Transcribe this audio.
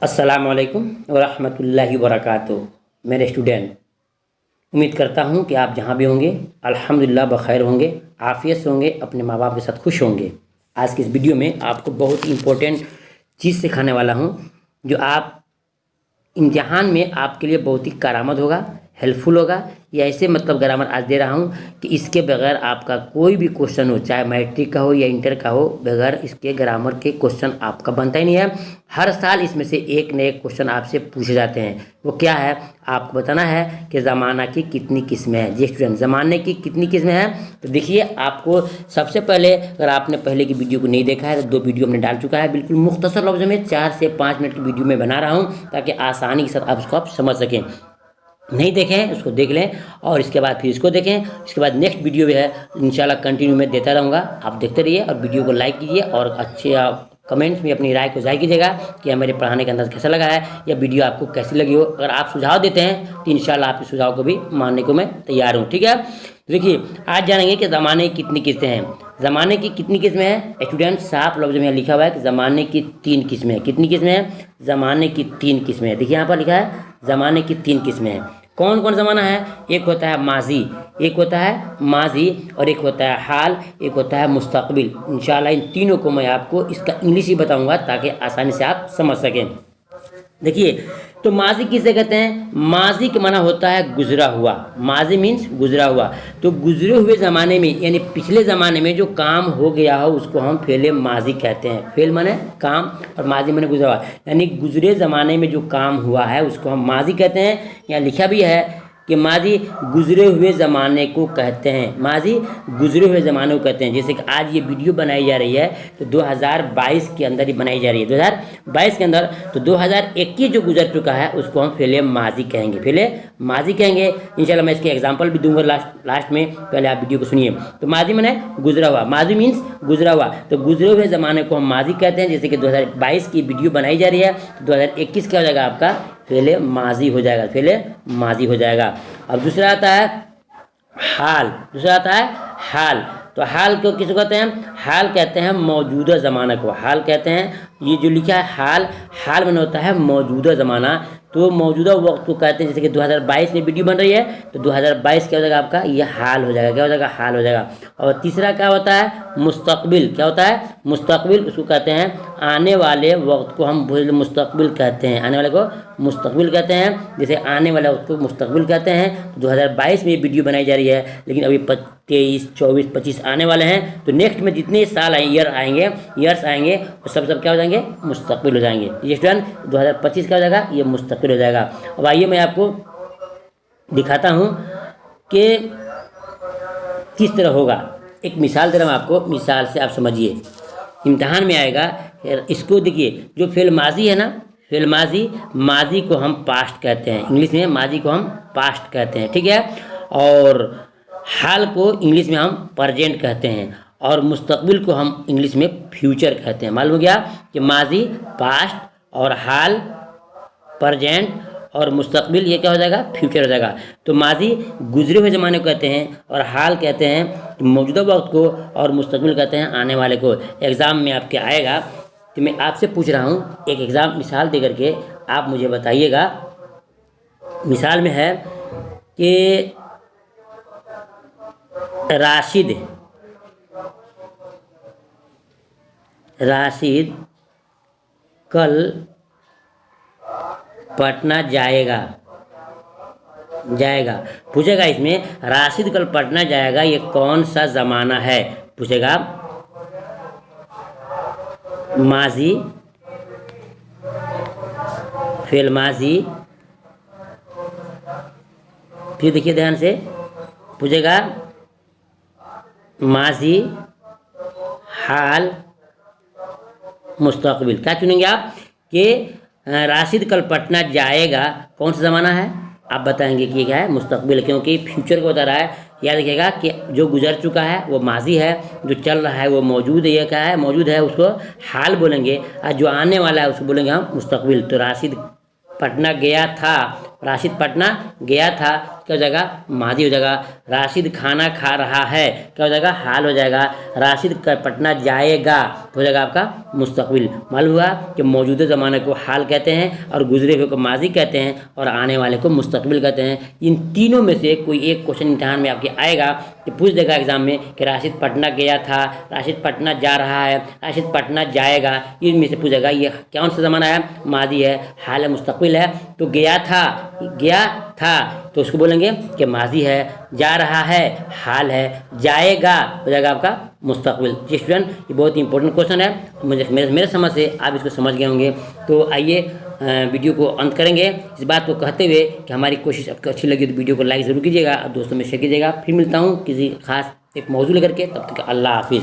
अस्सलाम वालेकुम वरहमतुल्लाहि वबरकातुहू। मेरे स्टूडेंट, उम्मीद करता हूँ कि आप जहाँ भी होंगे अल्हम्दुलिल्लाह बखैर होंगे, आफ़ियत से होंगे, अपने माँ बाप के साथ खुश होंगे। आज की इस वीडियो में आपको बहुत ही इम्पोर्टेंट चीज़ सिखाने वाला हूँ जो आप इम्तिहान में आपके लिए बहुत ही कारआमद होगा, हेल्पफुल होगा। या ऐसे मतलब ग्रामर आज दे रहा हूँ कि इसके बगैर आपका कोई भी क्वेश्चन हो, चाहे मैट्रिक का हो या इंटर का हो, बगैर इसके ग्रामर के क्वेश्चन आपका बनता ही नहीं है। हर साल इसमें से एक नए क्वेश्चन आपसे पूछे जाते हैं। वो क्या है, आपको बताना है कि ज़माना की कितनी किस्में हैं। जी स्टूडेंट, ज़माने की कितनी किस्में हैं तो देखिए, आपको सबसे पहले अगर आपने पहले की वीडियो को नहीं देखा है तो 2 वीडियो हमने डाल चुका है। बिल्कुल मुख्तसर लफ्ज़ों में 4 से 5 मिनट की वीडियो में बना रहा हूँ ताकि आसानी के साथ आप उसको समझ सकें। नहीं देखें उसको देख लें और इसके बाद फिर इसको देखें। इसके बाद नेक्स्ट वीडियो भी है इंशाल्लाह कंटिन्यू में देता रहूँगा, आप देखते रहिए और वीडियो को लाइक कीजिए और अच्छे कमेंट्स में अपनी राय को ज़ाहिर कीजिएगा कि हमारे पढ़ाने का अंदाज़ कैसा लगा है या वीडियो आपको कैसी लगी हो। अगर आप सुझाव देते हैं तो इंशाल्लाह आपके सुझाव को भी मानने को मैं तैयार हूँ। ठीक है, देखिए आज जानेंगे कि ज़माने की कितनी किस्में हैं। ज़माने की कितनी किस्में हैं स्टूडेंट, साफ लफ्ज़ में लिखा हुआ है कि ज़माने की 3 किस्में हैं। कितनी किस्में हैं? ज़माने की 3 किस्में हैं। देखिए यहाँ पर लिखा है ज़माने की 3 किस्में हैं। कौन कौन ज़माना है? एक होता है माजी, एक होता है माजी और एक होता है हाल, एक होता है मुस्तकबिल। इंशाल्लाह इन तीनों को मैं आपको इसका इंग्लिश ही बताऊंगा ताकि आसानी से आप समझ सकें। देखिए, तो माजी किसे कहते हैं? माजी के माना होता है गुजरा हुआ। माजी मीन्स गुजरा हुआ। तो गुजरे हुए ज़माने में यानी पिछले ज़माने में जो काम हो गया हो उसको हम फेले माजी कहते हैं। फेल माने काम और माजी माने गुजरा हुआ, यानी गुजरे ज़माने में जो काम हुआ है उसको हम माजी कहते हैं। यहाँ लिखा भी है कि माजी गुजरे हुए ज़माने को कहते हैं। माजी गुजरे हुए ज़माने को कहते हैं। जैसे कि आज ये वीडियो बनाई जा रही है तो 2022 के अंदर ही बनाई जा रही है, 2022 के अंदर। तो 2021 जो गुजर चुका है उसको हम फेले माजी कहेंगे, फेले माजी कहेंगे। इंशाल्लाह मैं इसके एग्जांपल भी दूंगा लास्ट में, पहले आप वीडियो को सुनिए। तो माजी माने गुजरा हुआ, माजी मीन्स गुजरा हुआ। तो गुजरे हुए ज़माने को हम माजी कहते हैं। जैसे कि 2022 की वीडियो बनाई जा रही है तो 2021 क्या हो जाएगा आपका? फेले माजी हो जाएगा, फेले माजी हो जाएगा। अब दूसरा आता है हाल, दूसरा आता है हाल। तो हाल को किसको कहते हैं? हाल कहते हैं मौजूदा ज़माना को, हाल कहते हैं। ये जो लिखा है हाल, हाल में होता है मौजूदा ज़माना। तो मौजूदा वक्त को कहते हैं। जैसे कि 2022 में वीडियो बन रही है तो 2022 क्या हो जाएगा आपका? ये हाल हो जाएगा। क्या हो जाएगा? हाल हो जाएगा। और तीसरा क्या होता है? मुस्तकबिल। क्या होता है? मुस्तकबिल, उसको कहते हैं आने वाले वक्त को हम मुस्तकबिल कहते हैं। आने वाले को मुस्तकबिल कहते हैं। जैसे आने वाले वक्त को मुस्तकबिल कहते हैं। तो 2022 में ये वीडियो बनाई जा रही है लेकिन अभी 23, 24, 25 आने वाले हैं। तो नेक्स्ट में जितने साल आएंगे, ईयर्स आएंगे वो सब क्या हो जाएंगे? मुस्तकबिल हो जाएंगे। ये स्टूडेंट 2025 का हो जाएगा, ये मुस्तकबिल हो जाएगा। अब आइए मैं आपको दिखाता हूँ कि किस तरह होगा। एक मिसाल दे रहा हूँ आपको, मिसाल से आप समझिए, इम्तिहान में आएगा। इसको देखिए, जो फेल माजी है ना, फेल माजी, माजी को हम पास्ट कहते हैं। इंग्लिश में माजी को हम पास्ट कहते हैं, ठीक है। और हाल को इंग्लिश में हम प्रेजेंट कहते हैं और मुस्तकबिल को हम इंग्लिश में फ्यूचर कहते हैं। मालूम हो गया कि माजी पास्ट और हाल प्रेजेंट और मुस्तकबिल ये क्या हो जाएगा? फ्यूचर हो जाएगा। तो माजी गुजरे हुए ज़माने को कहते हैं और हाल कहते हैं मौजूदा वक्त को और मुस्तकबिल कहते हैं आने वाले को। एग्ज़ाम में आपके आएगा तो मैं आपसे पूछ रहा हूँ, एक एग्ज़ाम मिसाल दे करके आप मुझे बताइएगा। मिसाल में है कि राशिद कल पटना जाएगा। पूछेगा इसमें राशिद कल पटना जाएगा, ये कौन सा ज़माना है? पूछेगा माजी, फेल माजी, फिर देखिए ध्यान से, पूछेगा माजी, हाल, मुस्तकबिल। क्या चुनेंगे आप कि राशिद कल पटना जाएगा, कौन सा ज़माना है? आप बताएंगे कि क्या है? मुस्तकबिल, क्योंकि फ्यूचर को बता रहा है। याद रखिएगा कि जो गुजर चुका है वो माजी है, जो चल रहा है वो मौजूद है। ये क्या है? मौजूद है, उसको हाल बोलेंगे, और जो आने वाला है उसको बोलेंगे हम मुस्तकबिल। तो राशिद पटना गया था, राशिद पटना गया था क्या हो जाएगा, माजी हो जाएगा। राशिद खाना खा रहा है, क्या हो जाएगा, हाल हो जाएगा। राशिद पटना जाएगा तो हो जाएगा आपका मुस्तकबिल। मालूम हुआ कि मौजूदा ज़माने को हाल कहते हैं और गुजरे हुए को माजी कहते हैं और आने वाले को मुस्तकबिल कहते हैं। इन तीनों में से कोई एक क्वेश्चन इम्तिहान में आपके आएगा कि पूछ देगा एग्जाम में कि राशिद पटना गया था, राशिद पटना जा रहा है, राशिद पटना जाएगा, इनमें से पूछेगा ये कौन सा ज़माना है, माजी है, हाल है, मुस्तकबिल है। तो गया था तो उसको बोलेंगे कि माजी है, जा रहा है हाल है, जाएगा हो जाएगा आपका मुस्तकबिल। जी स्टूडेंट, ये बहुत ही इंपॉर्टेंट क्वेश्चन है, मुझे मेरे समझ से आप इसको समझ गए होंगे। तो आइए वीडियो को अंत करेंगे इस बात को कहते हुए कि हमारी कोशिश आपको अच्छी लगी तो वीडियो को लाइक ज़रूर कीजिएगा और दोस्तों में शेयर कीजिएगा। फिर मिलता हूँ किसी खास एक मौजूद लेकर के, तब तक अल्लाह हाफिज़।